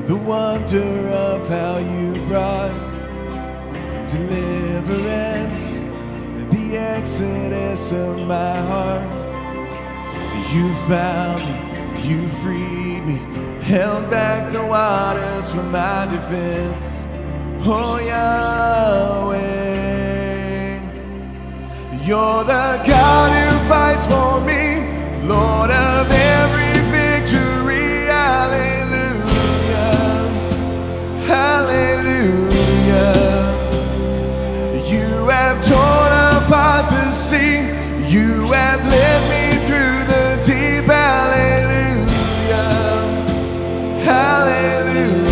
the wonder of how you brought deliverance, the exodus of my heart. You found me, you freed me, held back the waters for my defense. Oh Yahweh, you're the God who fights for me, Lord of every victory. Hallelujah, hallelujah. You have torn apart the sea, you have led me through the deep. Hallelujah, hallelujah.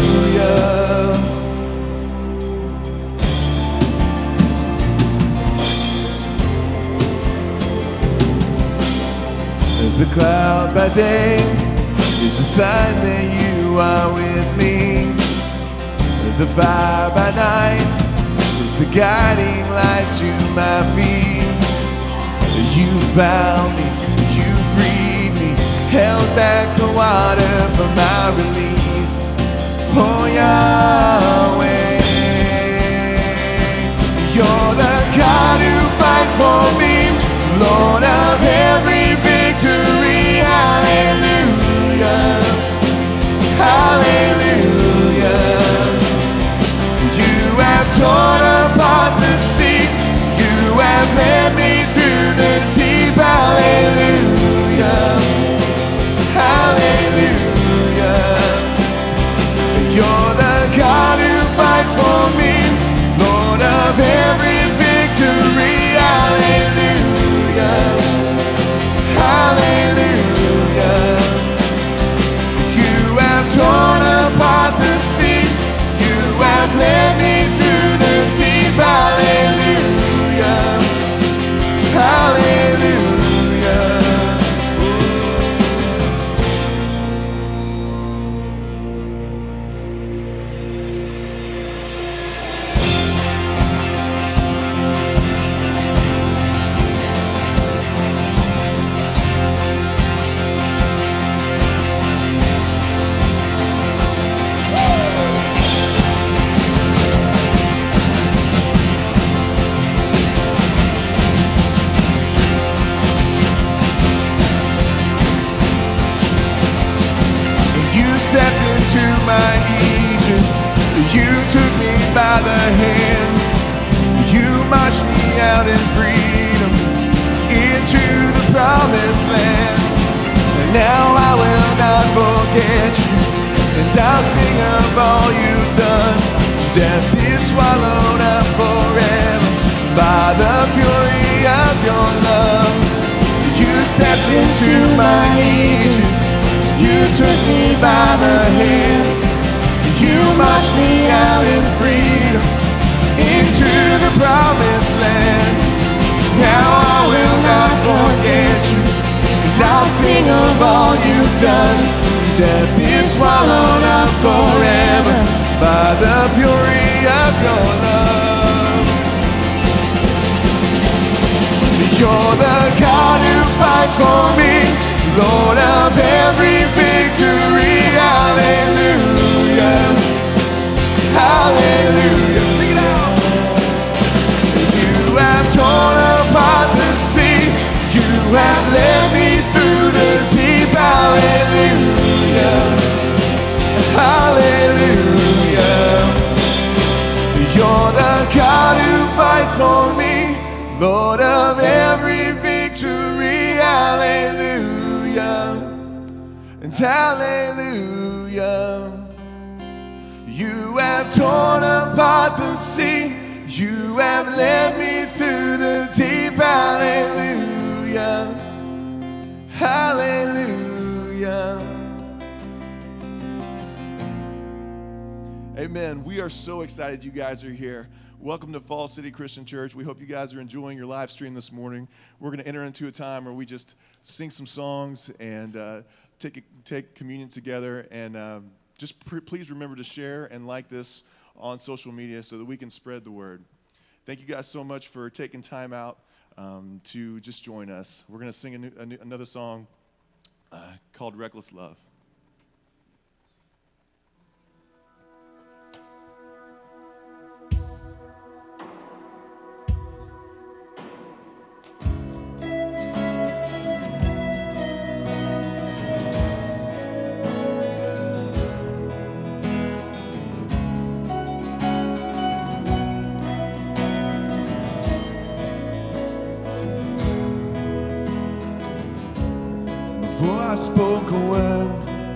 The cloud by day is a sign that you are with me. The fire by night is the guiding light to my feet. You found me, you freed me, held back the water for my release. Oh Yahweh, you're the God who fights for me, Lord of every victory. Hallelujah, hallelujah. You have torn apart the sea, you have led me through the deep. Hallelujah, hallelujah. You're the God who fights for me, Lord of every victory. Hallelujah, hallelujah. You have torn apart the sea, you have led me through the deep. Hallelujah, hallelujah. Stepped into my Egypt, you took me by the hand, you marched me out in freedom into the promised land. And now I will not forget you, and I'll sing of all you've done. Death is swallowed up forever by the fury of your love. You stepped into my Egypt, you took me by the hand, you marched me out in freedom into the promised land. Now I will not forget you, and I'll sing of all you've done. Death is swallowed up forever by the fury of your love. You're the God who fights for me, Lord of every victory. Hallelujah, hallelujah. Sing it out. You have torn apart the sea, you have led me through the deep. Hallelujah, hallelujah. You're the God who fights for me, Lord of every victory. Hallelujah, and hallelujah. You have torn apart the sea, you have led me through the deep. Hallelujah, hallelujah. Amen. We are so excited you guys are here. Welcome to Fall City Christian Church. We hope you guys are enjoying your live stream this morning. We're going to enter into a time where we just sing some songs and take communion together. And please remember to share and like this on social media so that we can spread the word. Thank you guys so much for taking time out to just join us. We're going to sing another song called Reckless Love. Before I spoke a word,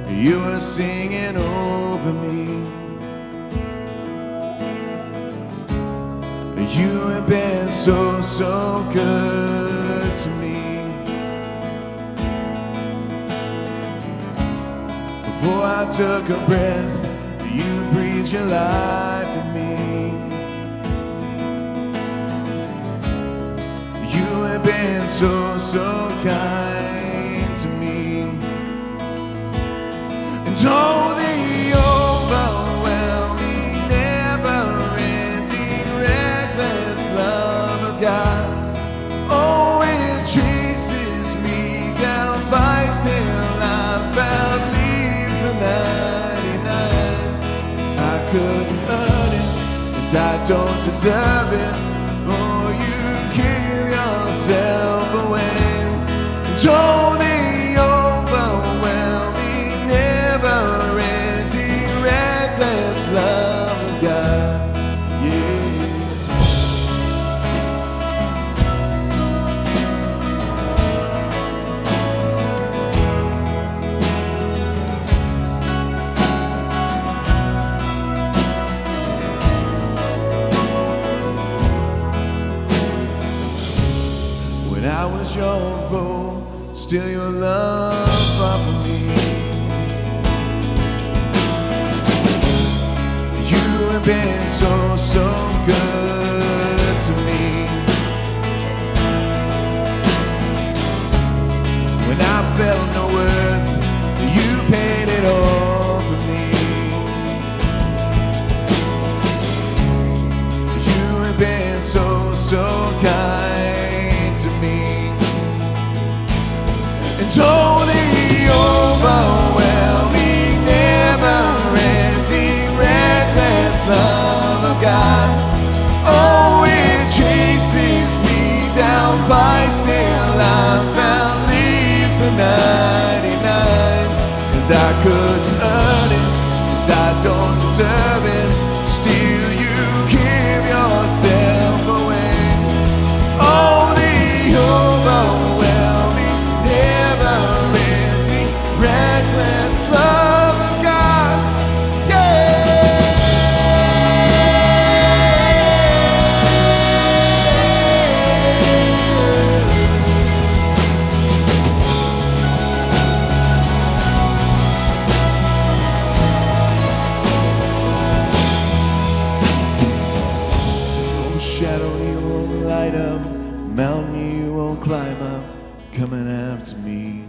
you were singing over me. You have been so, so good to me. Before I took a breath, you breathed your life in me. You have been so, so kind to me. And oh, the overwhelming, never-ending, reckless love of God. Oh, it chases me down, fights till I found leaves the 99. I couldn't earn it, and I don't deserve it. Oh, you give yourself away. And oh, the overwhelming, never-ending, reckless love of God. Yeah. When I was your foe, still your love fought for me. You have been so, so good to me. When I felt no worth, you paid it all for me. You have been so, so kind to me. And oh, the overwhelming, never-ending, reckless love of God. Oh, it chases me down, fights till I found leaves the 99. And I couldn't earn it, and I don't deserve it. Still you give yourself away. Oh, the overwhelming, never-ending, reckless love of God. Yeah. No shadow you won't light up, mountain you won't climb up, coming after me.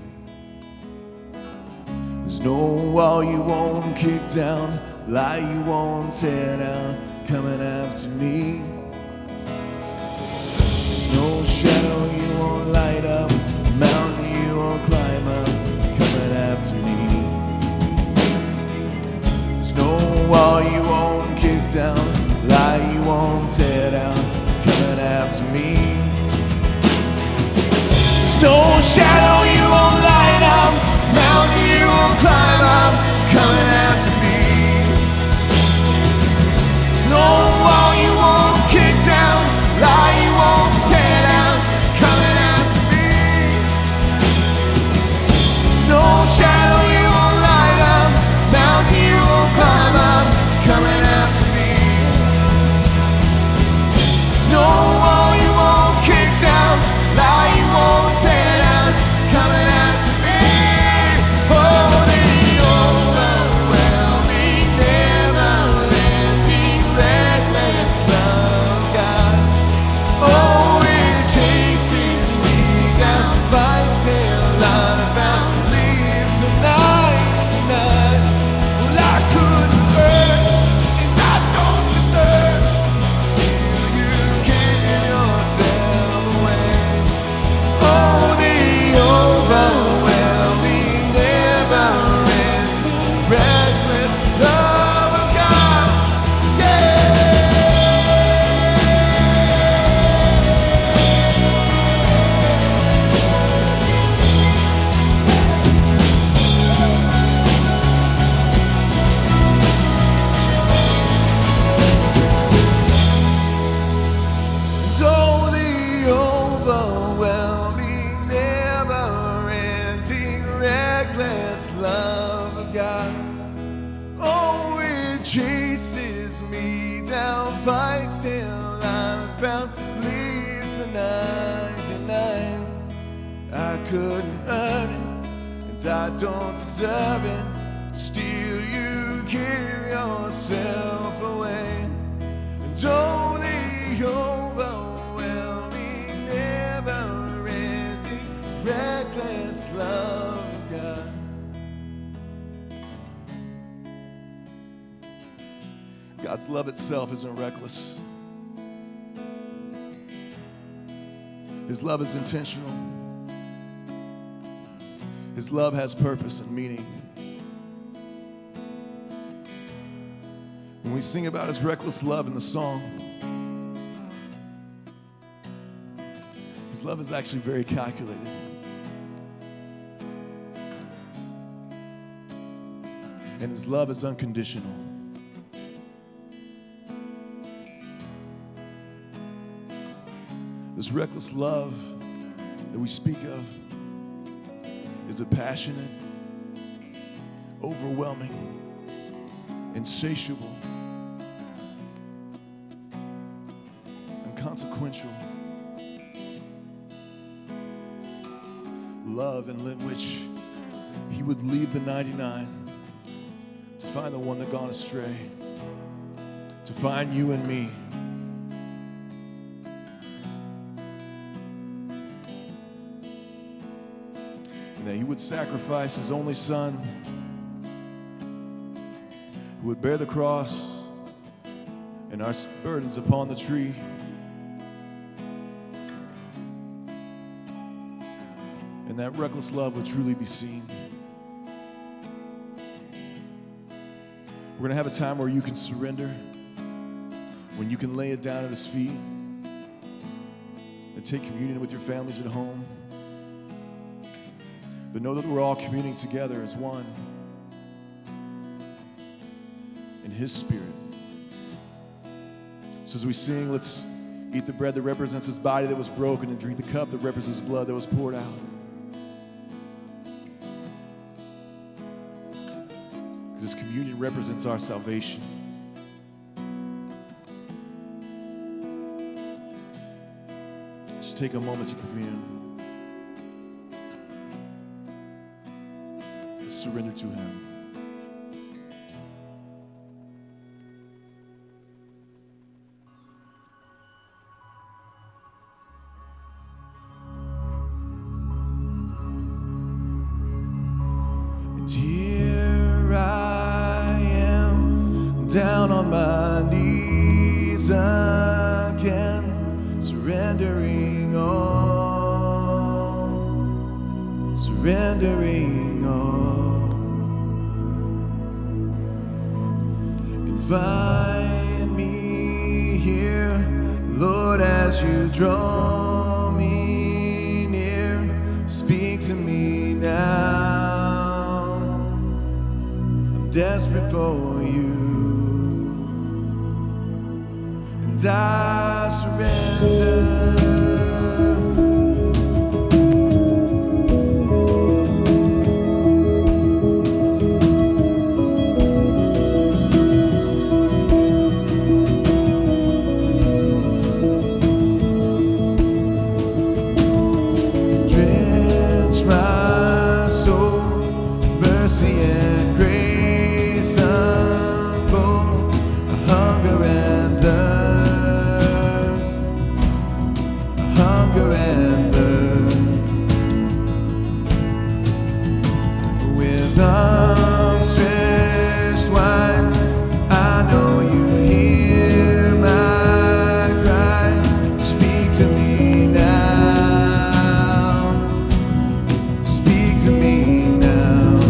There's no wall you won't kick down, lie you won't tear down, coming after me. There's no shadow you won't light up, mountain you won't climb up, coming after me. There's no wall you won't kick down, lie you won't tear down, coming after me. There's no shadow you won't light up, mountain you won't climb up, coming after me. There's no wall you won't kick down, lie you won't tear down, coming after me. There's no shadow you won't light up, mountain you won't climb up, coming after me. There's no wall you won't kick down, lie you won't tear down, love of God. Oh, it chases me down, fights till I'm found, leaves the 99. I couldn't earn it, and I don't deserve it. Still you give yourself away. And oh, the overwhelming, never-ending, reckless love of God. God's love itself isn't reckless. His love is intentional. His love has purpose and meaning. When we sing about his reckless love in the song, his love is actually very calculated. And his love is unconditional. This reckless love that we speak of is a passionate, overwhelming, insatiable, inconsequential love in which he would leave the 99 to find the one that gone astray, to find you and me. And that he would sacrifice his only son, who would bear the cross and our burdens upon the tree. And that reckless love would truly be seen. We're going to have a time where you can surrender, when you can lay it down at his feet and take communion with your families at home. But know that we're all communing together as one in his spirit. So as we sing, let's eat the bread that represents his body that was broken and drink the cup that represents his blood that was poured out. Because this communion represents our salvation. Just take a moment to commune. Surrender to him. And here I am, down on my knees again, surrendering all, surrendering all. Find me here, Lord, as you draw me near. Speak to me now. I'm desperate for you, and I surrender. Mercy and grace unfold, a hunger and thirst, a hunger and thirst. With arms stretched wide, I know you hear my cry. Speak to me now, speak to me now.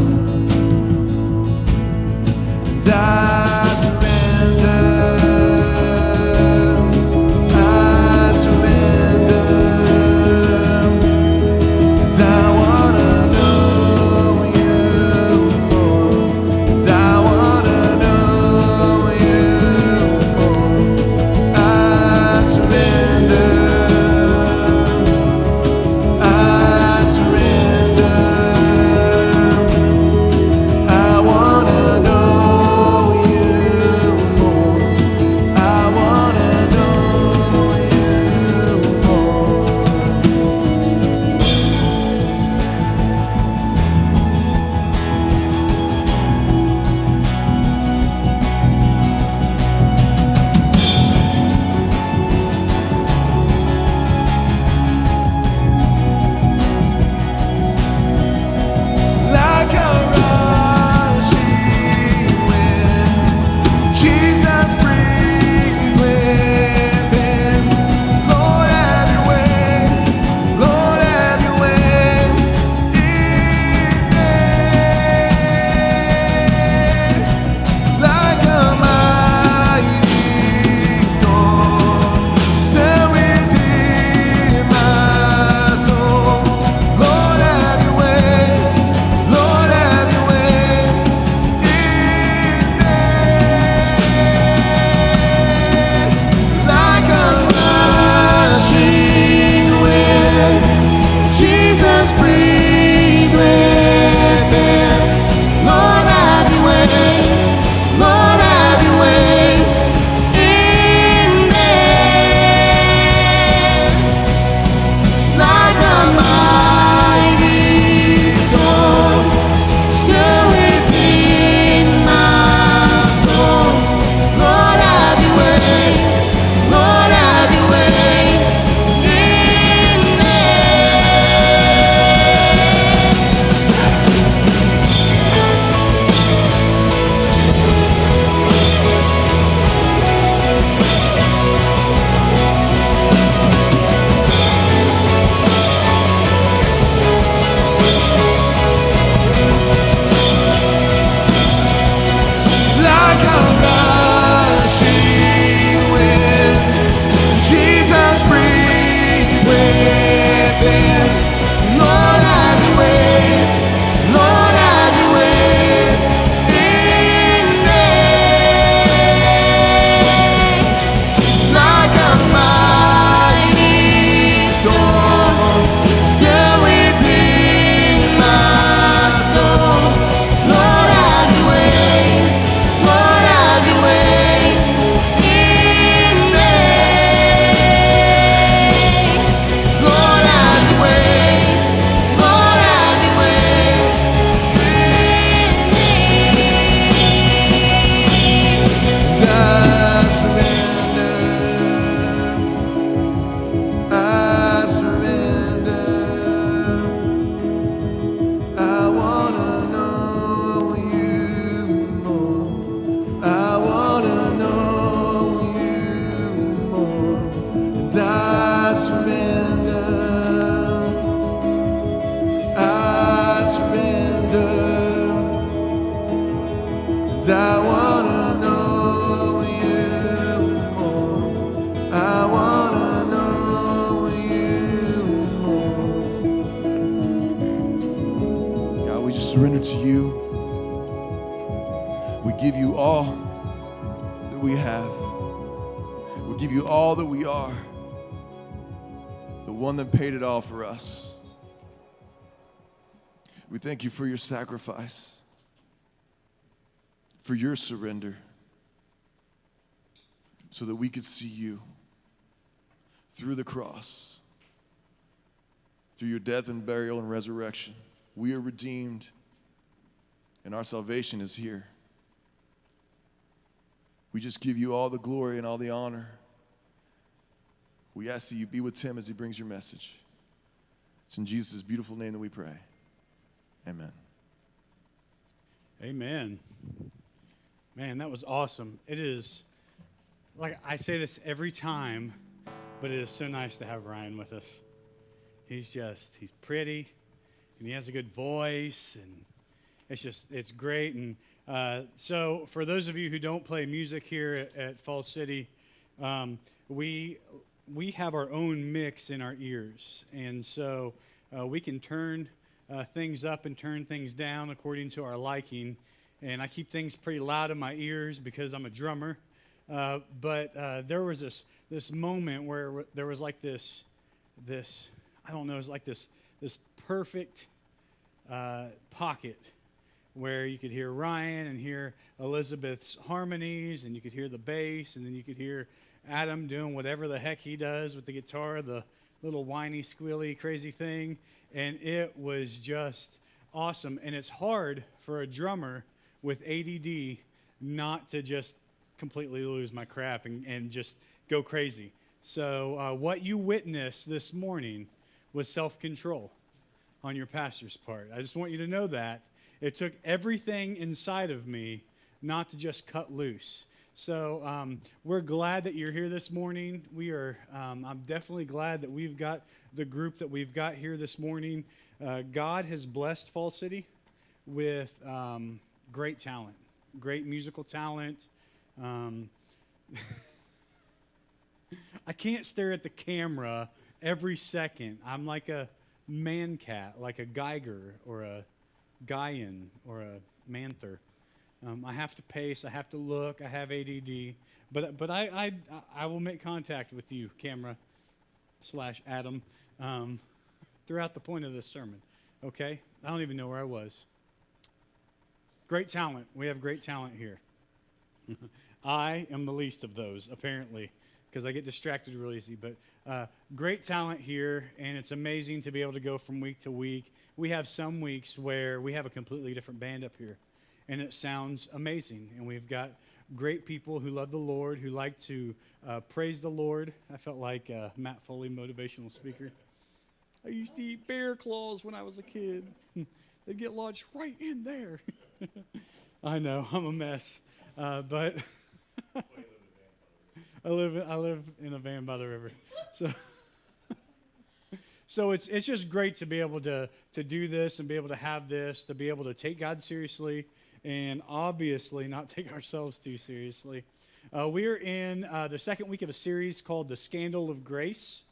surrender to you. We give you all that we have. We give you all that we are. The one that paid it all for us. We thank you for your sacrifice, for your surrender, so that we could see you through the cross, through your death and burial and resurrection. We are redeemed, and our salvation is here. We just give you all the glory and all the honor. We ask that you be with Tim as he brings your message. It's in Jesus' beautiful name that we pray. Amen. Amen. Man, that was awesome. It is, like I say this every time, but it is so nice to have Ryan with us. He's pretty, and he has a good voice, and it's great. And so for those of you who don't play music here at Falls City, we have our own mix in our ears, and so we can turn things up and turn things down according to our liking. And I keep things pretty loud in my ears because I'm a drummer. But there was this moment where there was like this I don't know, it was like this perfect pocket where you could hear Ryan and hear Elizabeth's harmonies, and you could hear the bass, and then you could hear Adam doing whatever the heck he does with the guitar, the little whiny, squealy, crazy thing. And it was just awesome. And it's hard for a drummer with ADD not to just completely lose my crap and just go crazy. So what you witnessed this morning was self-control on your pastor's part. I just want you to know that. It took everything inside of me not to just cut loose. So we're glad that you're here this morning. I'm definitely glad that we've got the group that we've got here this morning. God has blessed Falls City with great talent, great musical talent. I can't stare at the camera every second. I'm like a man cat, like a Geiger or a Guyan or a Manther. I have to pace. I have to look. I have ADD. But I will make contact with you, camera / Adam, throughout the point of this sermon. Okay? I don't even know where I was. Great talent. We have great talent here. I am the least of those, apparently, because I get distracted real easy. But great talent here, and it's amazing to be able to go from week to week. We have some weeks where we have a completely different band up here, and it sounds amazing. And we've got great people who love the Lord, who like to praise the Lord. I felt like Matt Foley, motivational speaker. I used to eat bear claws when I was a kid. They'd get lodged right in there. I know, I'm a mess. But I live in a van by the river. So it's just great to be able to do this and be able to have this, to be able to take God seriously and obviously not take ourselves too seriously. We're in the second week of a series called The Scandal of Grace.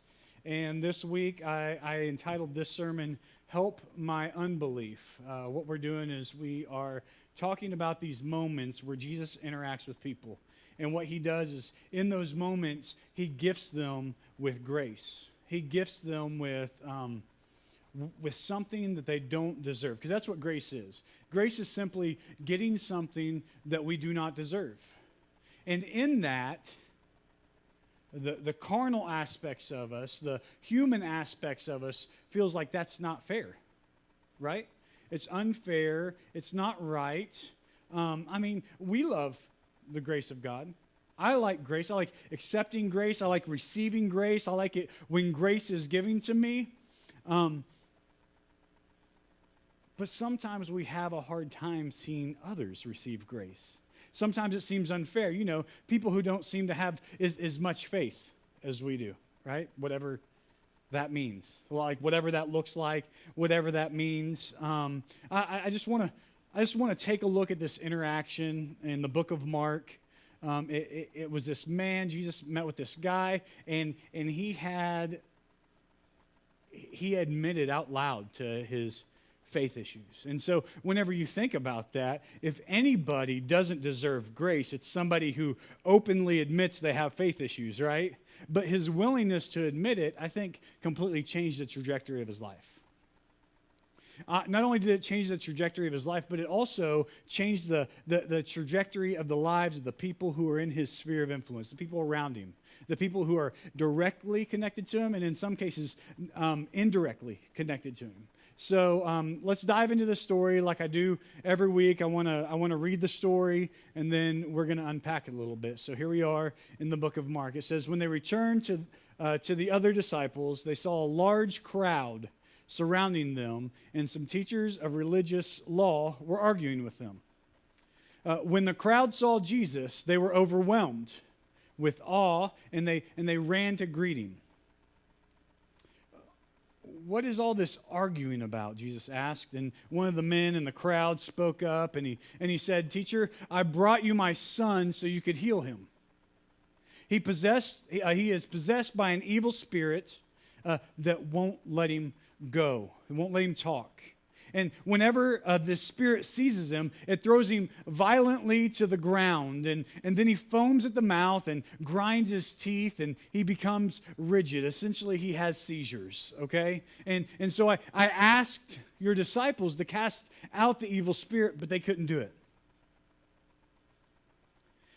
And this week I entitled this sermon, Help My Unbelief. What we're doing is we are talking about these moments where Jesus interacts with people. And what he does is in those moments, he gifts them with grace. He gifts them with something that they don't deserve. Because that's what grace is. Grace is simply getting something that we do not deserve. And in that, the carnal aspects of us, the human aspects of us, feels like that's not fair, right? It's unfair. It's not right. We love the grace of God. I like grace. I like accepting grace. I like receiving grace. I like it when grace is given to me. But sometimes we have a hard time seeing others receive grace. Sometimes it seems unfair. You know, people who don't seem to have as much faith as we do, right? Whatever that means. Like whatever that looks like, whatever that means. I just want to take a look at this interaction in the book of Mark. It was this man, Jesus met with this guy, and he admitted out loud to his faith issues. And so whenever you think about that, if anybody doesn't deserve grace, it's somebody who openly admits they have faith issues, right? But his willingness to admit it, I think, completely changed the trajectory of his life. Not only did it change the trajectory of his life, but it also changed the trajectory of the lives of the people who are in his sphere of influence, the people around him, the people who are directly connected to him, and in some cases, indirectly connected to him. So let's dive into the story like I do every week. I want to read the story, and then we're going to unpack it a little bit. So here we are in the book of Mark. It says, when they returned to the other disciples, they saw a large crowd surrounding them, and some teachers of religious law were arguing with them. When the crowd saw Jesus, they were overwhelmed with awe, and they ran to greet him. What is all this arguing about? Jesus asked. And one of the men in the crowd spoke up, and he said, "Teacher, I brought you my son so you could heal him. He is possessed by an evil spirit that won't let him go. It won't let him talk. And whenever this spirit seizes him, it throws him violently to the ground. And then he foams at the mouth and grinds his teeth, and he becomes rigid. Essentially, he has seizures, okay? And so I asked your disciples to cast out the evil spirit, but they couldn't do it.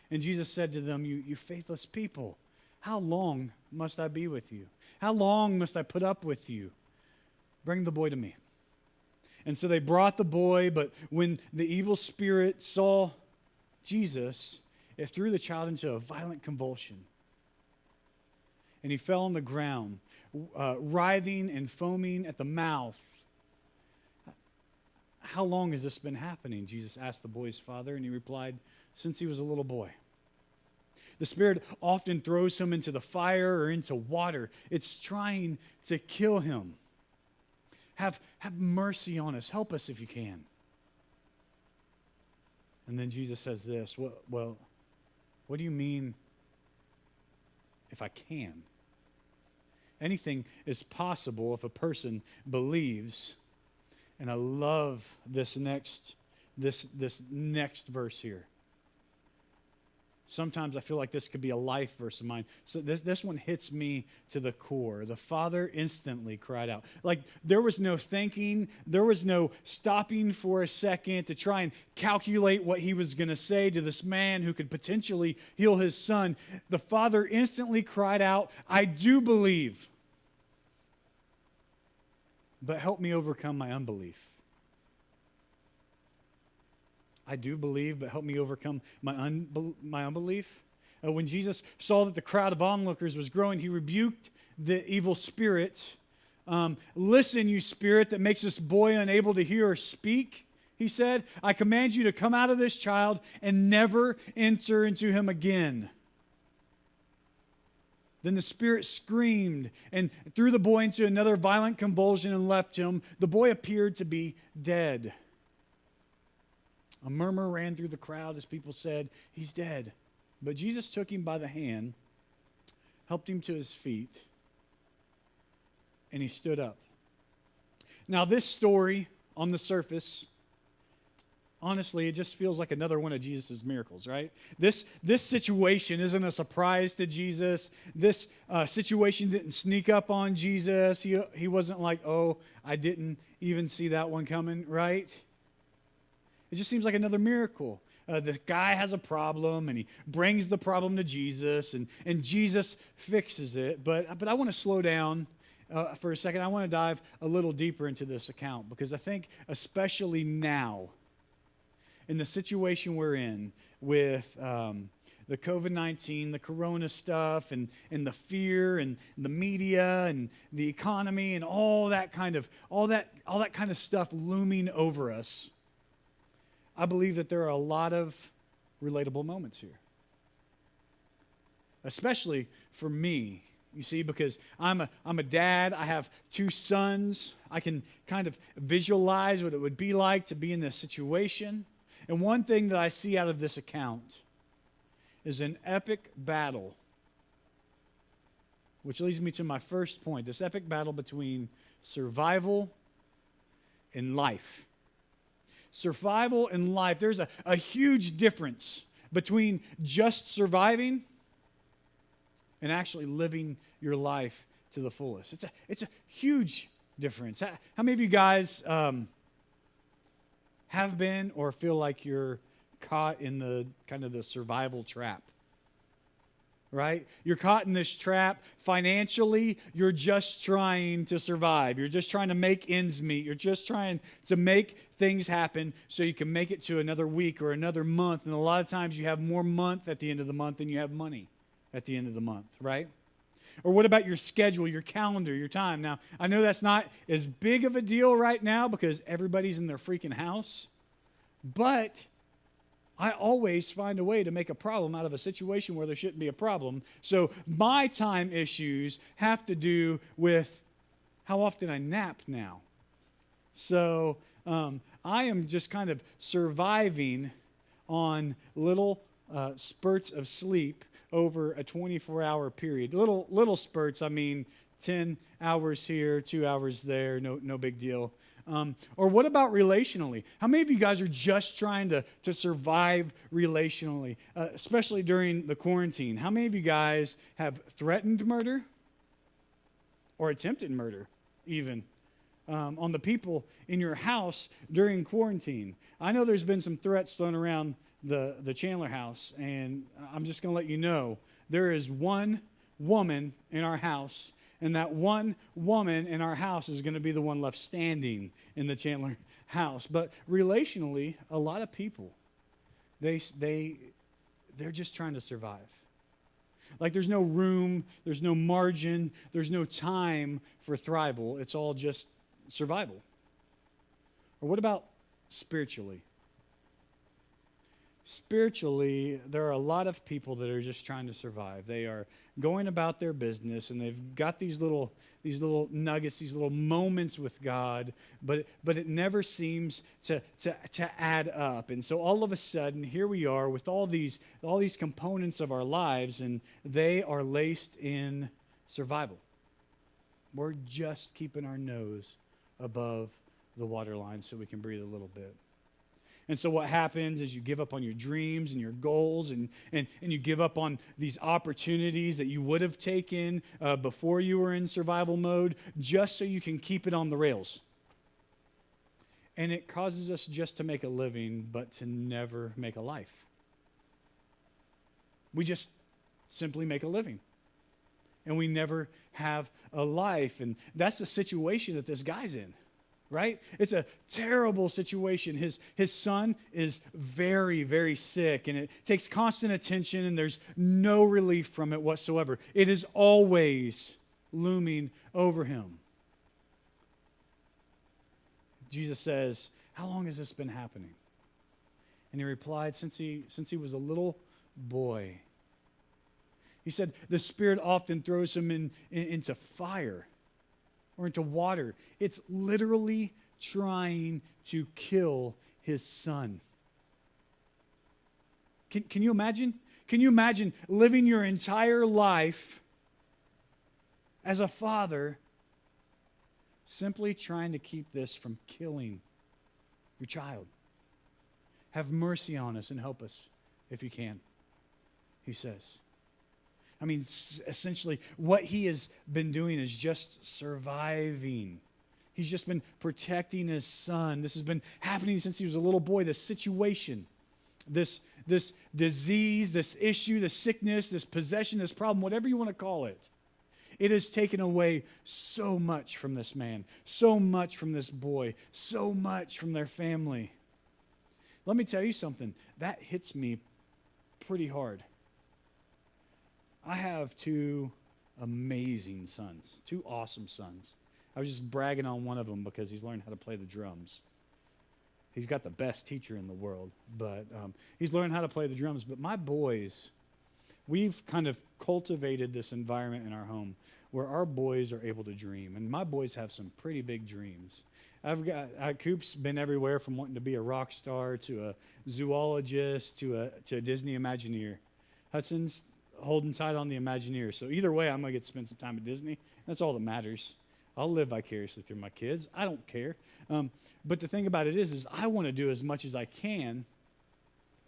And Jesus said to them, you faithless people, how long must I be with you? How long must I put up with you? Bring the boy to me." And so they brought the boy, but when the evil spirit saw Jesus, it threw the child into a violent convulsion. And he fell on the ground, writhing and foaming at the mouth. "How long has this been happening?" Jesus asked the boy's father, and he replied, "Since he was a little boy." The spirit often throws him into the fire or into water. It's trying to kill him. Have mercy on us. Help us if you can. And then Jesus says this, well, what do you mean if I can? Anything is possible if a person believes. And I love this next verse here. Sometimes I feel like this could be a life verse of mine. So this one hits me to the core. The father instantly cried out. Like there was no thinking. There was no stopping for a second to try and calculate what he was going to say to this man who could potentially heal his son. The father instantly cried out, "I do believe, but help me overcome my unbelief." I do believe, but help me overcome my unbelief. When Jesus saw that the crowd of onlookers was growing, he rebuked the evil spirit. "Listen, you spirit that makes this boy unable to hear or speak," he said. "I command you to come out of this child and never enter into him again." Then the spirit screamed and threw the boy into another violent convulsion and left him. The boy appeared to be dead. A murmur ran through the crowd as people said, "He's dead." But Jesus took him by the hand, helped him to his feet, and he stood up. Now, this story on the surface, honestly, it just feels like another one of Jesus' miracles, right? This situation isn't a surprise to Jesus. This situation didn't sneak up on Jesus. He wasn't like, "Oh, I didn't even see that one coming," right? It just seems like another miracle. The guy has a problem, and he brings the problem to Jesus, and Jesus fixes it. But I want to slow down for a second. I want to dive a little deeper into this account, because I think especially now, in the situation we're in with the COVID-19, the corona stuff, and the fear, and the media, and the economy, and all that kind of stuff looming over us, I believe that there are a lot of relatable moments here. Especially for me, you see, because I'm a dad. I have 2 sons. I can kind of visualize what it would be like to be in this situation. And one thing that I see out of this account is an epic battle, which leads me to my first point, this epic battle between survival in life. Survival in life, there's a huge difference between just surviving and actually living your life to the fullest. It's a huge difference. How many of you guys have been or feel like you're caught in the kind of the survival trap? Right? You're caught in this trap. Financially, you're just trying to survive. You're just trying to make ends meet. You're just trying to make things happen so you can make it to another week or another month. And a lot of times you have more month at the end of the month than you have money at the end of the month, right? Or what about your schedule, your calendar, your time? Now, I know that's not as big of a deal right now because everybody's in their freaking house, but I always find a way to make a problem out of a situation where there shouldn't be a problem. So my time issues have to do with how often I nap now. So I am just kind of surviving on little spurts of sleep over a 24-hour period. Little spurts, I mean 10 hours here, 2 hours there, no big deal. Or what about relationally? How many of you guys are just trying to survive relationally, especially during the quarantine? How many of you guys have threatened murder or attempted murder even on the people in your house during quarantine? I know there's been some threats thrown around the Chandler house, and I'm just going to let you know there is one woman in our house, and that one woman in our house is going to be the one left standing in the Chandler house. But relationally, a lot of people, they're just trying to survive. Like there's no room, there's no margin, there's no time for thrival. It's all just survival. Or what about spiritually? Spiritually, there are a lot of people that are just trying to survive. They are going about their business, and they've got these little nuggets, these little moments with God, but it never seems to add up. And so all of a sudden, here we are with all these components of our lives, and they are laced in survival. We're just keeping our nose above the waterline so we can breathe a little bit. And so what happens is you give up on your dreams and your goals, and you give up on these opportunities that you would have taken before you were in survival mode just so you can keep it on the rails. And it causes us just to make a living, but to never make a life. We just simply make a living. And we never have a life. And that's the situation that this guy's in. Right? It's a terrible situation. His son is very, very sick, and it takes constant attention, and there's no relief from it whatsoever. It is always looming over him. Jesus says, "How long has this been happening?" And he replied, since he was a little boy. He said, the Spirit often throws him into fire or into water. It's literally trying to kill his son. Can you imagine? Can you imagine living your entire life as a father simply trying to keep this from killing your child? Have mercy on us and help us if you can, he says. I mean, essentially, what he has been doing is just surviving. He's just been protecting his son. This has been happening since he was a little boy. This situation, this disease, this issue, this sickness, this possession, this problem, whatever you want to call it, it has taken away so much from this man, so much from this boy, so much from their family. Let me tell you something. That hits me pretty hard. I have two amazing sons, two awesome sons. I was just bragging on one of them because he's learned how to play the drums. He's got the best teacher in the world, but he's learned how to play the drums. But my boys, we've kind of cultivated this environment in our home where our boys are able to dream. And my boys have some pretty big dreams. Coop's been everywhere from wanting to be a rock star to a zoologist to a Disney Imagineer. Hudson's holding tight on the Imagineer. So either way, I'm going to get to spend some time at Disney. That's all that matters. I'll live vicariously through my kids. I don't care. But the thing about it is I want to do as much as I can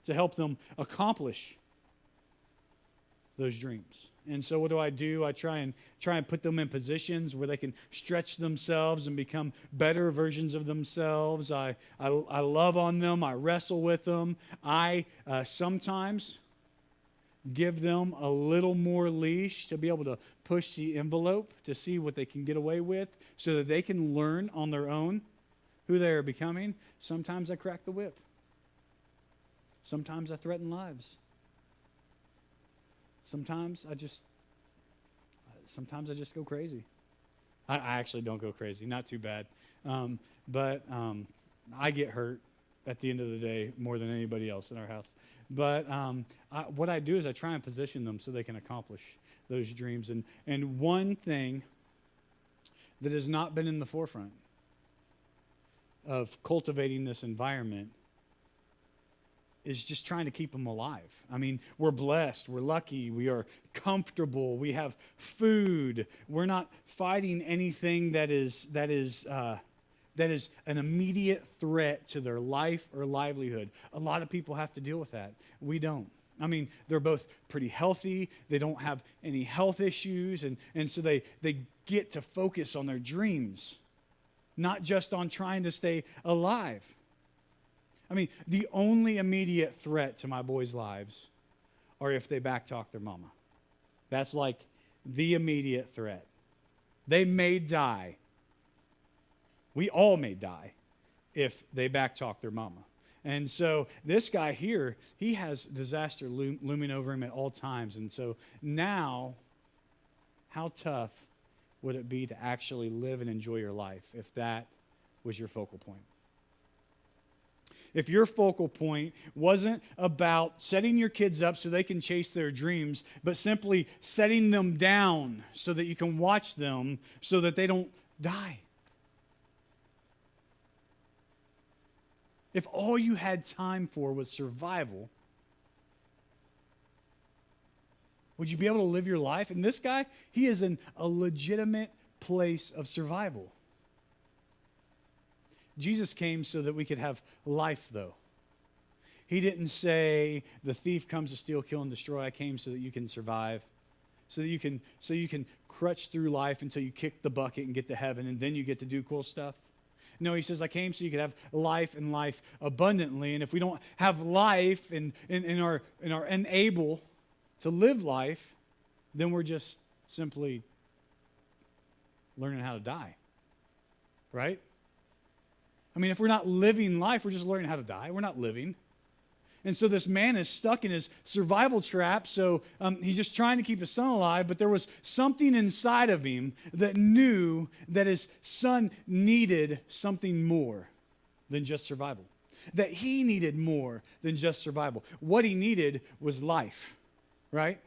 to help them accomplish those dreams. And so what do? I try and put them in positions where they can stretch themselves and become better versions of themselves. I love on them. I wrestle with them. I sometimes give them a little more leash to be able to push the envelope to see what they can get away with so that they can learn on their own who they are becoming. Sometimes I crack the whip. Sometimes I threaten lives. Sometimes I just go crazy. I actually don't go crazy, not too bad. But I get hurt at the end of the day more than anybody else in our house. But what I do is I try and position them so they can accomplish those dreams. And one thing that has not been in the forefront of cultivating this environment is just trying to keep them alive. I mean, we're blessed, we're lucky, we are comfortable, we have food. We're not fighting anything that is an immediate threat to their life or livelihood. A lot of people have to deal with that. We don't. I mean, they're both pretty healthy. They don't have any health issues, and so they get to focus on their dreams, not just on trying to stay alive. I mean, the only immediate threat to my boys' lives are if they backtalk their mama. That's like the immediate threat. They may die. We all may die if they backtalk their mama. And so this guy here, he has disaster looming over him at all times. And so now, how tough would it be to actually live and enjoy your life if that was your focal point? If your focal point wasn't about setting your kids up so they can chase their dreams, but simply setting them down so that you can watch them so that they don't die. If all you had time for was survival, would you be able to live your life? And this guy, he is in a legitimate place of survival. Jesus came so that we could have life, though. He didn't say, the thief comes to steal, kill, and destroy. I came so that you can survive, so you can crutch through life until you kick the bucket and get to heaven, and then you get to do cool stuff. No, he says, I came so you could have life and life abundantly. And if we don't have life and are unable to live life, then we're just simply learning how to die, right? I mean, if we're not living life, we're just learning how to die. We're not living. And so this man is stuck in his survival trap, so he's just trying to keep his son alive, but there was something inside of him that knew that his son needed something more than just survival, that he needed more than just survival. What he needed was life, right?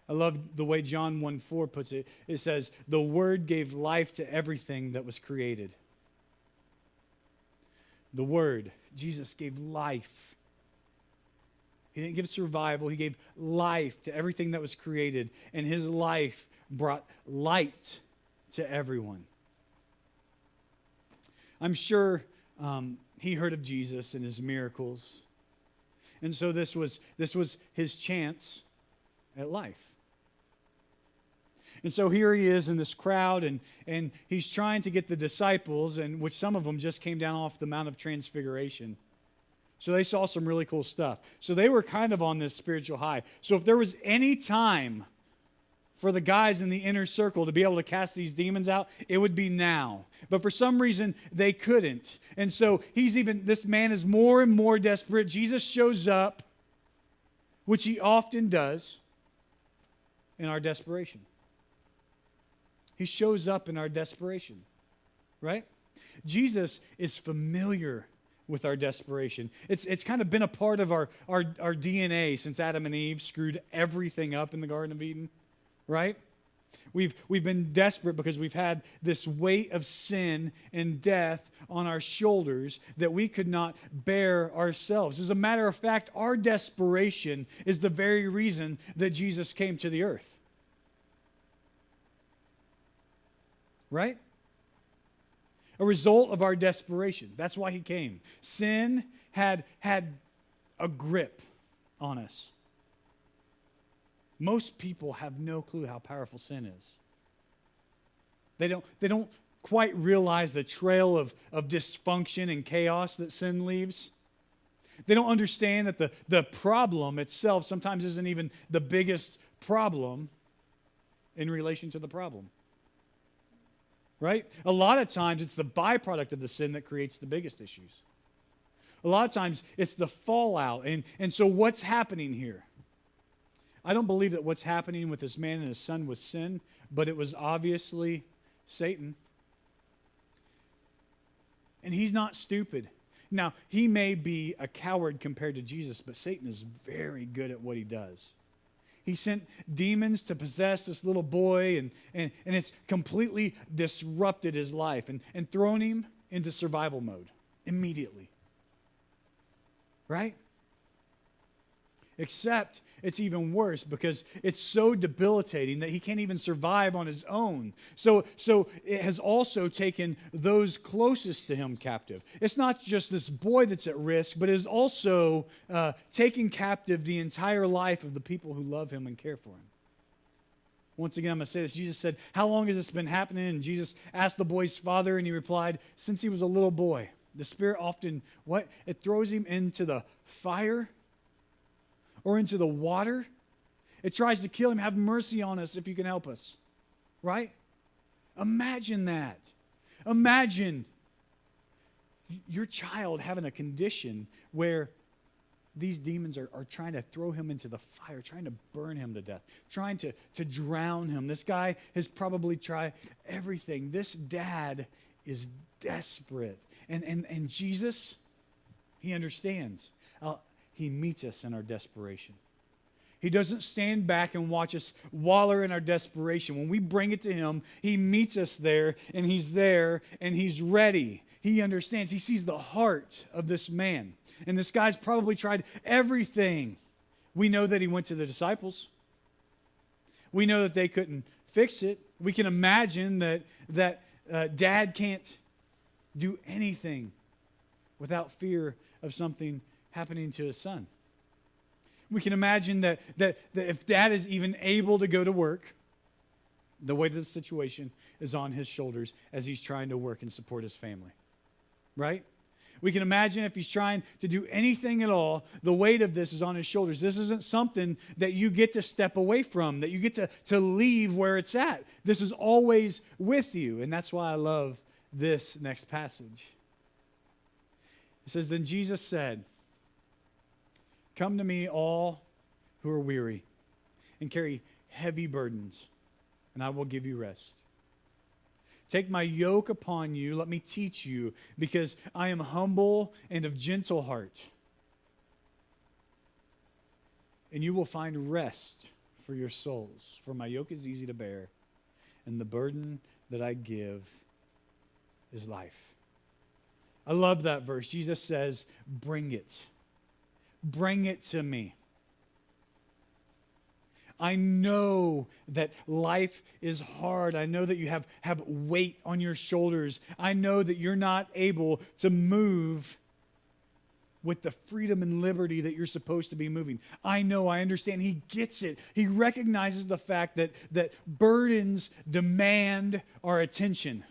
I love the way John 1:4 puts it. It says, the Word gave life to everything that was created. The Word, Jesus gave life. He didn't give survival. He gave life to everything that was created. And his life brought light to everyone. I'm sure he heard of Jesus and his miracles. And so this was his chance at life. And so here he is in this crowd, and he's trying to get the disciples, and which some of them just came down off the Mount of Transfiguration. So they saw some really cool stuff. So they were kind of on this spiritual high. So if there was any time for the guys in the inner circle to be able to cast these demons out, it would be now. But for some reason, they couldn't. And so this man is more and more desperate. Jesus shows up, which he often does in our desperation. He shows up in our desperation, right? Jesus is familiar with our desperation. It's kind of been a part of our DNA since Adam and Eve screwed everything up in the Garden of Eden, right? We've been desperate because we've had this weight of sin and death on our shoulders that we could not bear ourselves. As a matter of fact, our desperation is the very reason that Jesus came to the earth. right? A result of our desperation. That's why he came. Sin had a grip on us. Most people have no clue how powerful sin is. They don't quite realize the trail of dysfunction and chaos that sin leaves. They don't understand that the problem itself sometimes isn't even the biggest problem in relation to the problem. Right? A lot of times it's the byproduct of the sin that creates the biggest issues. A lot of times it's the fallout. And so what's happening here? I don't believe that what's happening with this man and his son was sin, but it was obviously Satan. And he's not stupid. Now, he may be a coward compared to Jesus, but Satan is very good at what he does. He sent demons to possess this little boy, and it's completely disrupted his life and thrown him into survival mode immediately. Right? Except it's even worse because it's so debilitating that he can't even survive on his own. So it has also taken those closest to him captive. It's not just this boy that's at risk, but it is also taking captive the entire life of the people who love him and care for him. Once again, I'm going to say this. Jesus said, "How long has this been happening?" And Jesus asked the boy's father, and he replied, "Since he was a little boy." The Spirit often, it throws him into the fire or into the water. It tries to kill him. Have mercy on us if you can help us. Right? Imagine that. Imagine your child having a condition where these demons are trying to throw him into the fire, trying to burn him to death, trying to drown him. This guy has probably tried everything. This dad is desperate. And Jesus, he understands. He meets us in our desperation. He doesn't stand back and watch us waller in our desperation. When we bring it to him, he meets us there, and he's ready. He understands. He sees the heart of this man. And this guy's probably tried everything. We know that he went to the disciples. We know that they couldn't fix it. We can imagine that dad can't do anything without fear of something happening to his son. We can imagine that if dad is even able to go to work, the weight of the situation is on his shoulders as he's trying to work and support his family. Right? We can imagine if he's trying to do anything at all, the weight of this is on his shoulders. This isn't something that you get to step away from, that you get to leave where it's at. This is always with you, and that's why I love this next passage. It says, "Then Jesus said, 'Come to me, all who are weary and carry heavy burdens, and I will give you rest. Take my yoke upon you. Let me teach you, because I am humble and of gentle heart. And you will find rest for your souls. For my yoke is easy to bear, and the burden that I give is life.'" I love that verse. Jesus says, "Bring it. Bring it to me." I know that life is hard. I know that you have weight on your shoulders. I know that you're not able to move with the freedom and liberty that you're supposed to be moving. I know, I understand. He gets it. He recognizes the fact that burdens demand our attention.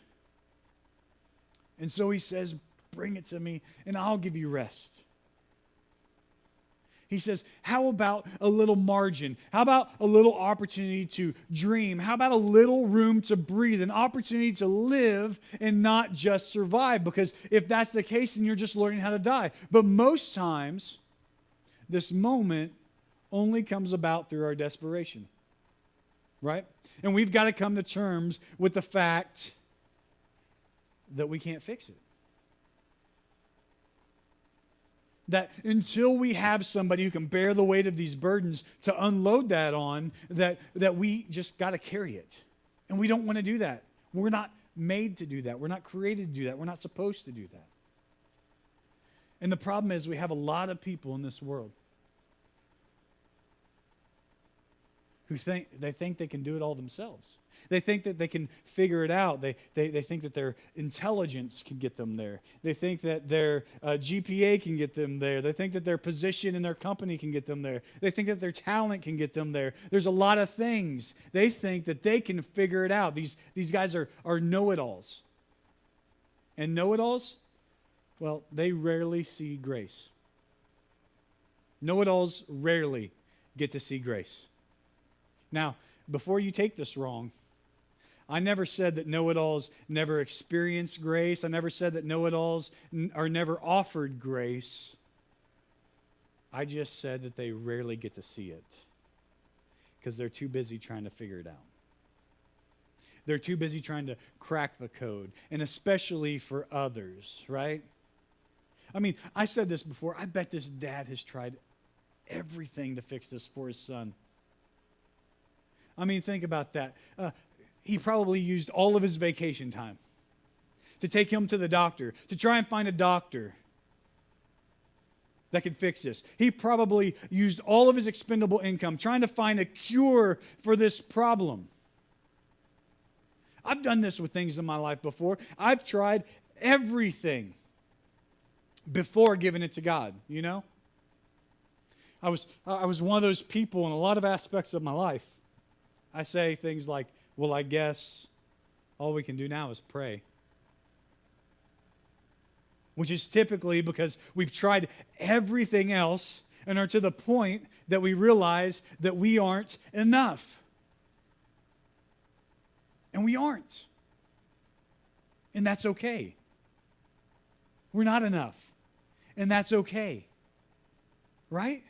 And so he says, "Bring it to me, and I'll give you rest." He says, how about a little margin? How about a little opportunity to dream? How about a little room to breathe, an opportunity to live and not just survive? Because if that's the case, then you're just learning how to die. But most times, this moment only comes about through our desperation, right? And we've got to come to terms with the fact that we can't fix it. That until we have somebody who can bear the weight of these burdens to unload that on, that we just got to carry it. And we don't want to do that. We're not made to do that. We're not created to do that. We're not supposed to do that. And the problem is we have a lot of people in this world who think they can do it all themselves. They think that they can figure it out. They think that their intelligence can get them there. They think that their GPA can get them there. They think that their position in their company can get them there. They think that their talent can get them there. There's a lot of things. They think that they can figure it out. These guys are know-it-alls. And know-it-alls, well, they rarely see grace. Know-it-alls rarely get to see grace. Now, before you take this wrong, I never said that know-it-alls never experience grace. I never said that know-it-alls are never offered grace. I just said that they rarely get to see it because they're too busy trying to figure it out. They're too busy trying to crack the code, and especially for others, right? I mean, I said this before. I bet this dad has tried everything to fix this for his son. I mean, think about that. He probably used all of his vacation time to take him to the doctor, to try and find a doctor that could fix this. He probably used all of his expendable income trying to find a cure for this problem. I've done this with things in my life before. I've tried everything before giving it to God, you know? I was one of those people in a lot of aspects of my life. I say things like, well, I guess all we can do now is pray. Which is typically because we've tried everything else and are to the point that we realize that we aren't enough. And we aren't. And that's okay. We're not enough. And that's okay. Right?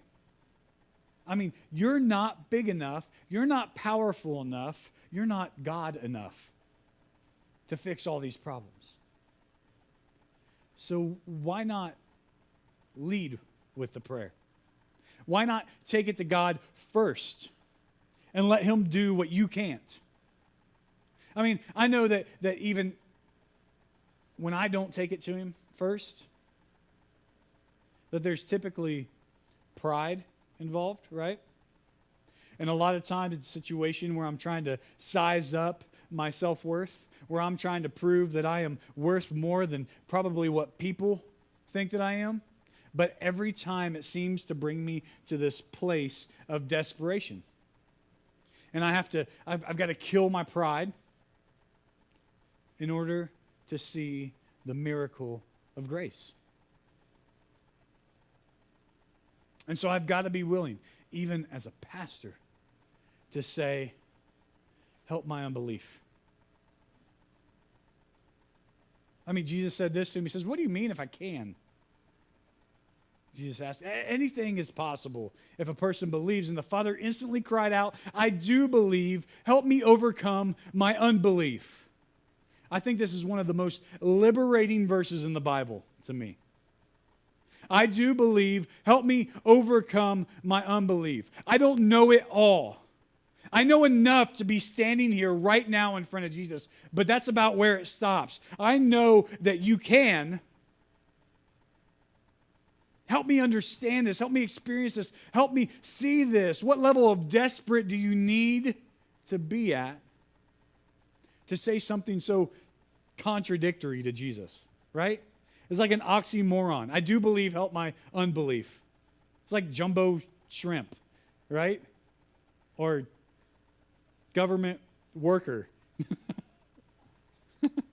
I mean, you're not big enough. You're not powerful enough. You're not God enough to fix all these problems. So why not lead with the prayer? Why not take it to God first and let Him do what you can't? I mean, I know that even when I don't take it to Him first, that there's typically pride involved, right? And a lot of times it's a situation where I'm trying to size up my self-worth, where I'm trying to prove that I am worth more than probably what people think that I am. But every time it seems to bring me to this place of desperation. And I've got to kill my pride in order to see the miracle of grace. And so I've got to be willing, even as a pastor, to say, help my unbelief. I mean, Jesus said this to him. He says, what do you mean if I can? Jesus asked, anything is possible if a person believes. And the father instantly cried out, I do believe. Help me overcome my unbelief. I think this is one of the most liberating verses in the Bible to me. I do believe. Help me overcome my unbelief. I don't know it all. I know enough to be standing here right now in front of Jesus, but that's about where it stops. I know that you can. Help me understand this. Help me experience this. Help me see this. What level of desperate do you need to be at to say something so contradictory to Jesus, right? It's like an oxymoron. I do believe, help my unbelief. It's like jumbo shrimp, right? Or government worker.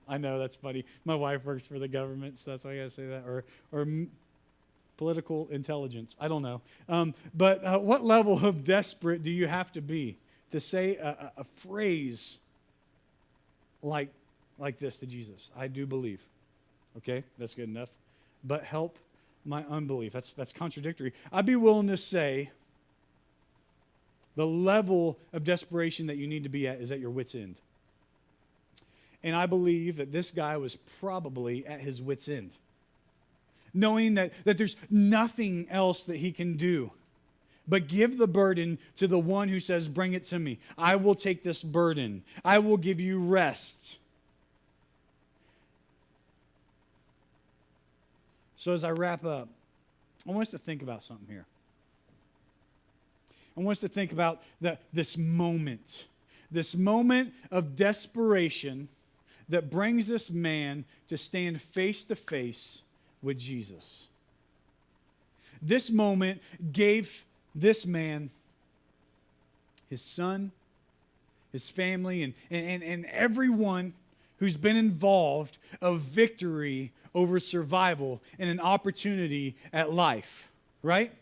I know, that's funny. My wife works for the government, so that's why I got to say that. Or political intelligence. I don't know. But what level of desperate do you have to be to say a phrase like this to Jesus? I do believe. Okay, that's good enough. But help my unbelief. That's contradictory. I'd be willing to say the level of desperation that you need to be at is at your wit's end. And I believe that this guy was probably at his wit's end, knowing that there's nothing else that he can do but give the burden to the one who says, bring it to me. I will take this burden. I will give you rest. So as I wrap up, I want us to think about something here. I want us to think about this moment of desperation that brings this man to stand face to face with Jesus. This moment gave this man his son, his family, and everyone who's been involved of victory over survival and an opportunity at life, right?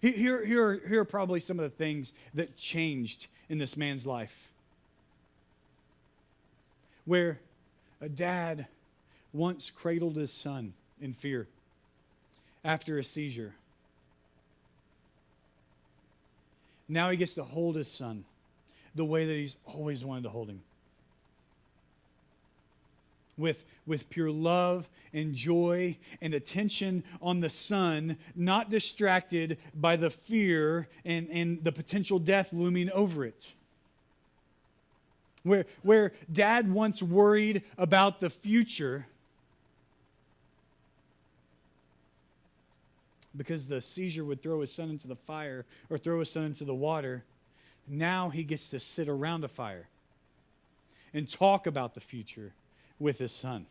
Here are probably some of the things that changed in this man's life. Where a dad once cradled his son in fear after a seizure. Now he gets to hold his son the way that he's always wanted to hold him. With pure love and joy and attention on the son, not distracted by the fear and the potential death looming over it. Where dad once worried about the future because the seizure would throw his son into the fire or throw his son into the water, now he gets to sit around a fire and talk about the future with his son.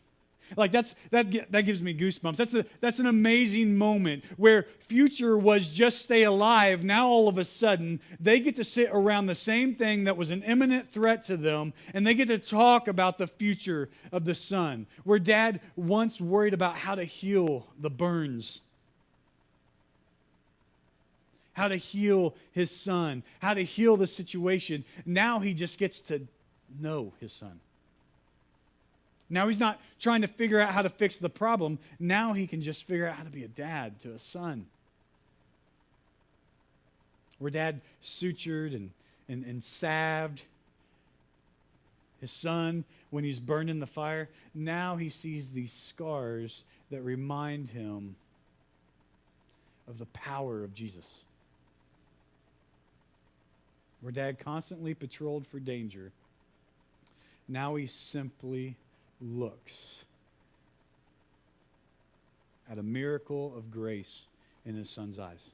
Like that gives me goosebumps. That's an amazing moment where future was just stay alive. Now all of a sudden they get to sit around the same thing that was an imminent threat to them, and they get to talk about the future of the son. Where dad once worried about how to heal the burns, how to heal his son, how to heal the situation. Now he just gets to know his son. Now he's not trying to figure out how to fix the problem. Now he can just figure out how to be a dad to a son. Where dad sutured and salved his son when he's burned in the fire. Now he sees these scars that remind him of the power of Jesus. Where dad constantly patrolled for danger. Now he simply looks at a miracle of grace in his son's eyes.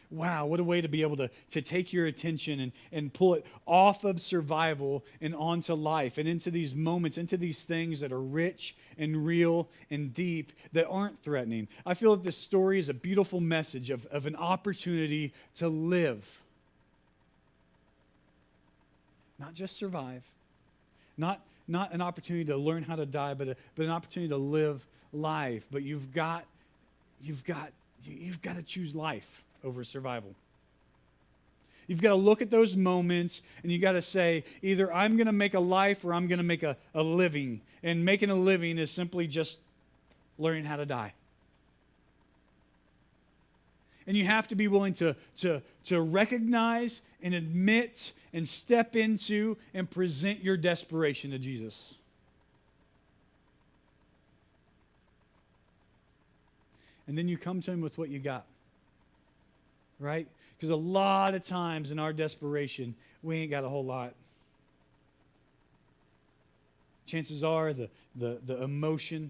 Wow, what a way to be able to take your attention and pull it off of survival and onto life and into these moments, into these things that are rich and real and deep, that aren't threatening. I feel that this story is a beautiful message of an opportunity to live. Not just survive, not an opportunity to learn how to die, but an opportunity to live life. But you've got to choose life over survival. You've got to look at those moments and you've got to say, either I'm going to make a life or I'm going to make a living. And making a living is simply just learning how to die. And you have to be willing to recognize and admit and step into and present your desperation to Jesus. And then you come to him with what you got. Right? Because a lot of times in our desperation, we ain't got a whole lot. Chances are the emotion,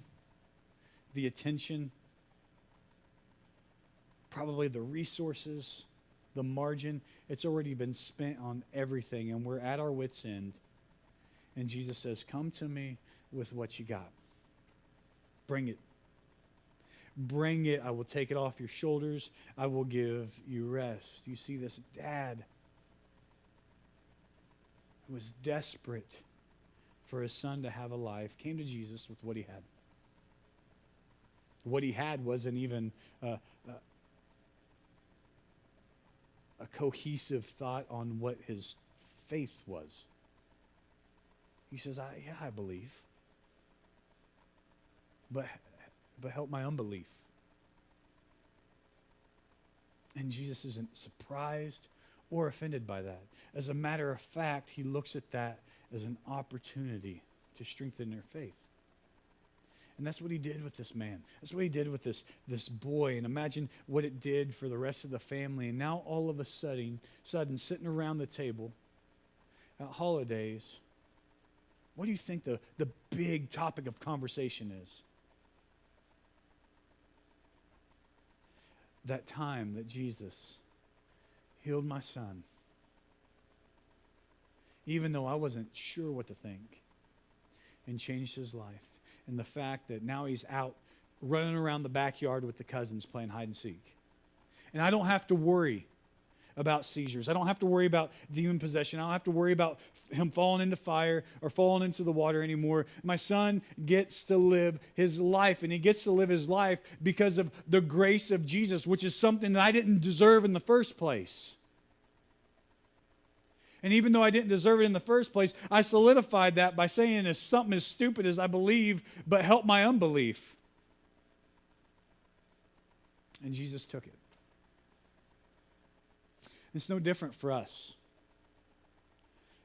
the attention, probably the resources, the margin, it's already been spent on everything, and we're at our wits' end. And Jesus says, come to me with what you got. Bring it. Bring it. I will take it off your shoulders. I will give you rest. You see this dad who was desperate for his son to have a life, came to Jesus with what he had. What he had wasn't even a cohesive thought on what his faith was. He says, I believe. But help my unbelief. And Jesus isn't surprised or offended by that. As a matter of fact, he looks at that as an opportunity to strengthen their faith. And that's what he did with this man. That's what he did with this boy. And imagine what it did for the rest of the family. And now all of a sudden sitting around the table at holidays, what do you think the big topic of conversation is? that time that Jesus healed my son, even though I wasn't sure what to think, and changed his life. And the fact that now he's out running around the backyard with the cousins playing hide and seek. And I don't have to worry about seizures. I don't have to worry about demon possession. I don't have to worry about him falling into fire or falling into the water anymore. My son gets to live his life, and he gets to live his life because of the grace of Jesus, which is something that I didn't deserve in the first place. And even though I didn't deserve it in the first place, I solidified that by saying it's something as stupid as I believe, but help my unbelief. And Jesus took it. It's no different for us.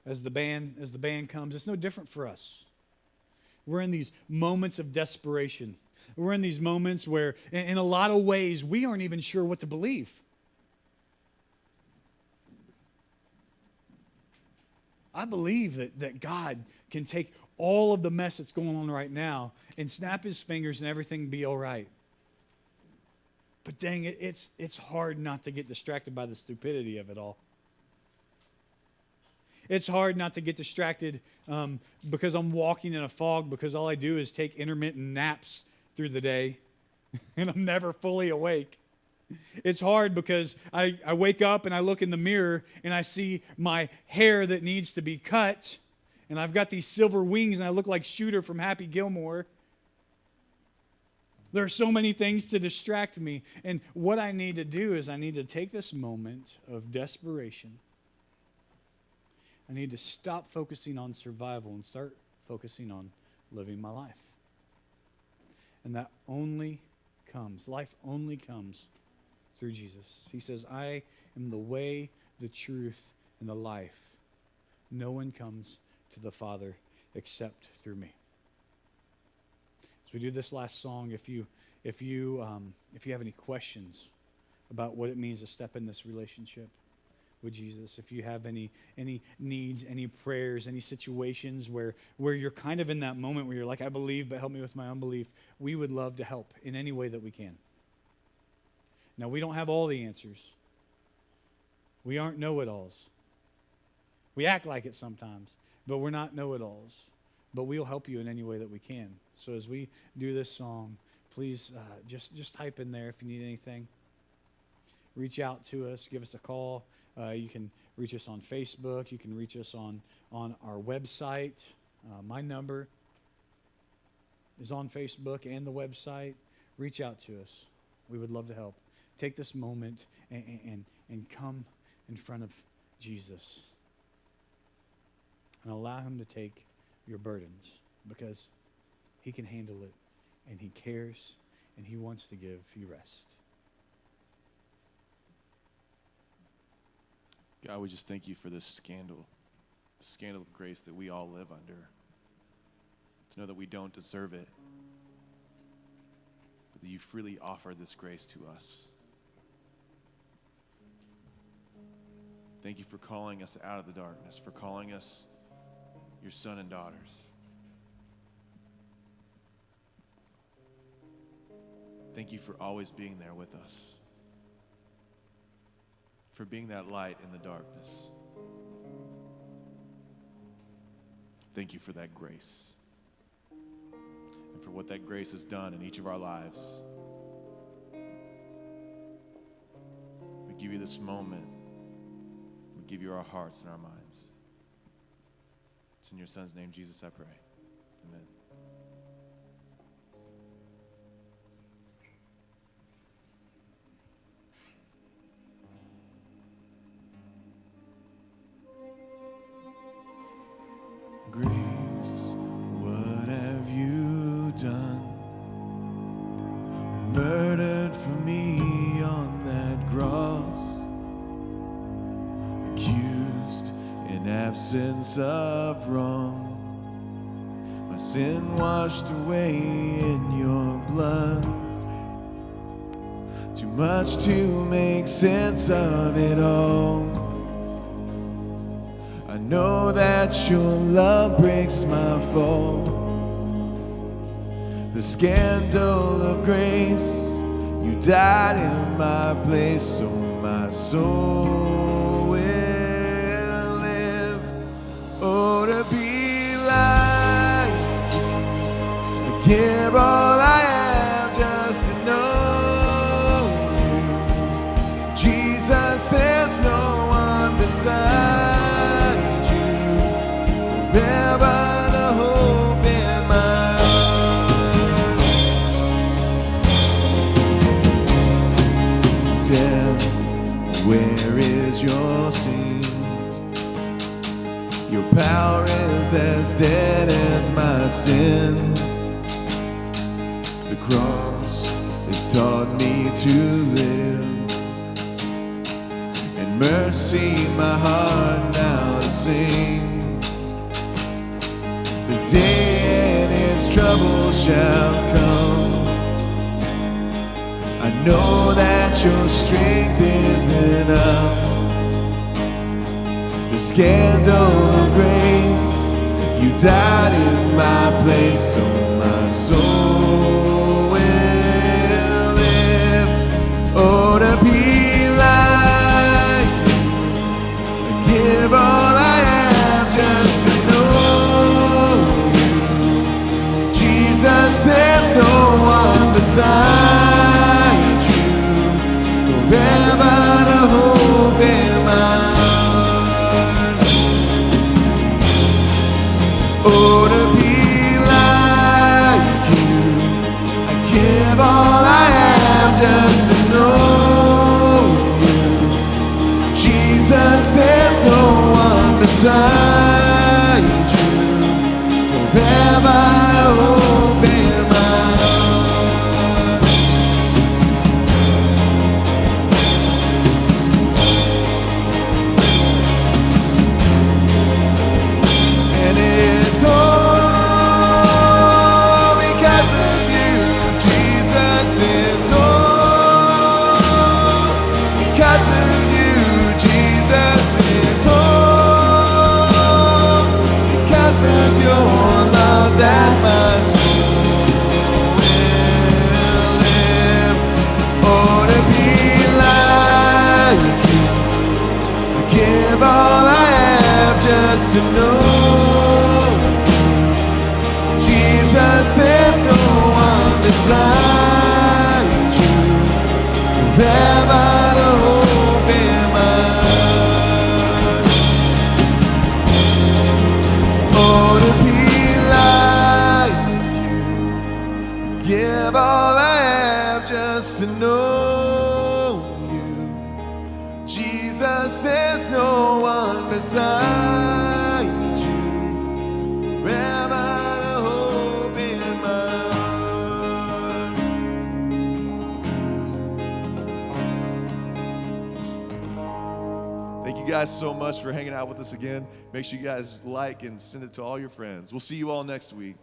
As the band comes, it's no different for us. We're in these moments of desperation. We're in these moments where, in a lot of ways, we aren't even sure what to believe. I believe that God can take all of the mess that's going on right now and snap his fingers and everything be all right. But dang it, it's hard not to get distracted by the stupidity of it all. It's hard not to get distracted because I'm walking in a fog, because all I do is take intermittent naps through the day and I'm never fully awake. It's hard because I wake up and I look in the mirror and I see my hair that needs to be cut, and I've got these silver wings and I look like Shooter from Happy Gilmore. There are so many things to distract me. And what I need to do is I need to take this moment of desperation. I need to stop focusing on survival and start focusing on living my life. And that life only comes through Jesus. He says, I am the way, the truth, and the life. No one comes to the Father except through me. As we do this last song, if you have any questions about what it means to step in this relationship with Jesus, if you have any needs, any prayers, any situations where you're kind of in that moment where you're like, I believe, but help me with my unbelief, we would love to help in any way that we can. Now, we don't have all the answers. We aren't know-it-alls. We act like it sometimes, but we're not know-it-alls. But we'll help you in any way that we can. So as we do this song, please just type in there if you need anything. Reach out to us. Give us a call. You can reach us on Facebook. You can reach us on our website. My number is on Facebook and the website. Reach out to us. We would love to help. Take this moment and come in front of Jesus and allow him to take your burdens, because he can handle it, and he cares, and he wants to give you rest. God, we just thank you for this scandal of grace that we all live under. To know that we don't deserve it, but that you freely offer this grace to us. Thank you for calling us out of the darkness, for calling us your son and daughters. Thank you for always being there with us, for being that light in the darkness. Thank you for that grace and for what that grace has done in each of our lives. We give you this moment. We give you our hearts and our minds. It's in your son's name, Jesus, I pray. Amen. Grace, what have you done? Murdered for me on that cross, accused in absence of wrong, my sin washed away in your blood. Too much to make sense of it all. I know that your love breaks my fall. The scandal of grace, you died in my place, so my soul will live. Oh, to be like you, I give all I have just to know you. Jesus, there's no one beside you. Forever the hope in my heart. Death, where is your sting? Your power is as dead as my sin. The cross has taught me to live, and mercy my heart now to sing. The day and its trouble shall come. I know that your strength is enough. The scandal of grace, you died in my place, so my soul will live. Oh, to be like you, I give all I have just to know you. Jesus, there's no one beside you. Forever the hope in my heart. Oh, to be like you, I give all I have just to know you. Jesus, there's no one beside you. Forever the hope in my heart. And it's all because of you, Jesus. It's all because of you, Jesus. It's all because of your love that my soul will live. Oh, to be like you, I give all I have just to know. Jesus, there's no one beside you. Forever the hope in my heart. Oh, to be like you, give all I have just to know you. Jesus, there's no one beside you. Forever the hope in my heart. Thank you guys so much for hanging out with us again. Make sure you guys like and send it to all your friends. We'll see you all next week.